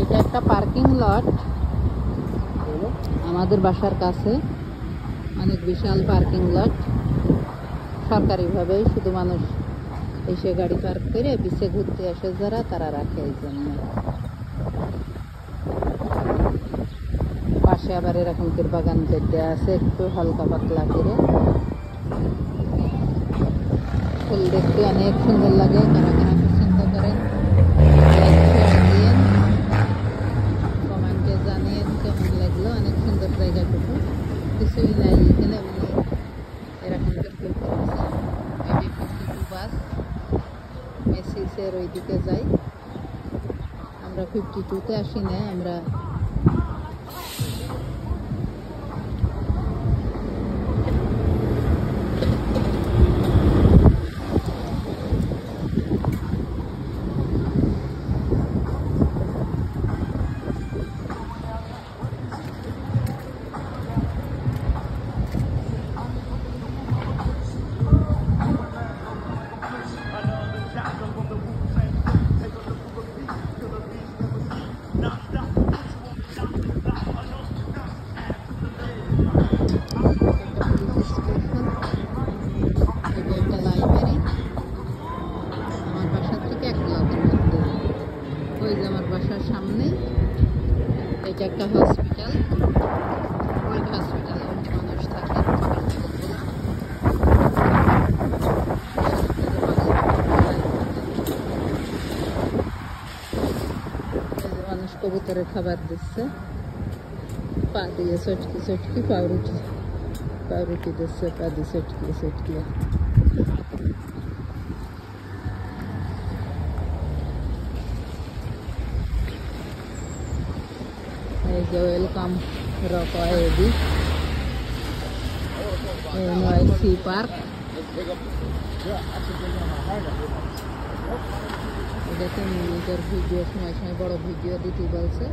এটা একটা parking lot আমাদের বাসার কাছে, অনেক বিশাল পার্কিং লট। সরকারিভাবেই শুধু মানুষ এসে গাড়ি পার্ক করে পিছে ঘুরতে আসে যারা, তারা রাখে এই জন্য। পাশে আবার এরকম করে বাগান দেওয়া আছে, একটু হালকা পাতলা করে। ফুল দেখতে অনেক সুন্দর লাগে, কারা কারা পছন্দ করেন কমেন্টে জানিয়েন কেমন লাগলো। অনেক সুন্দর জায়গাটুকু, কিছুই নাই এখানে, এমনি এরকম বাস মেসিসের ওইদিকে যাই। আমরা 52-তে আসি না, আমরা আমার বাসার সামনে। এটা একটা হসপিটাল, ওই হসপিটালে মানুষ থাকে। মানুষ কবুতরের খাবার দিচ্ছে, পা দিয়ে চটকি চটকি পাউরুটি দিচ্ছে, পা দিয়ে চটকি চটকি। এই যে welcome rock wavy NYC park. এটাতে নিজের ভিডিও সময় সময় বড় ভিডিও দিতে বলছে।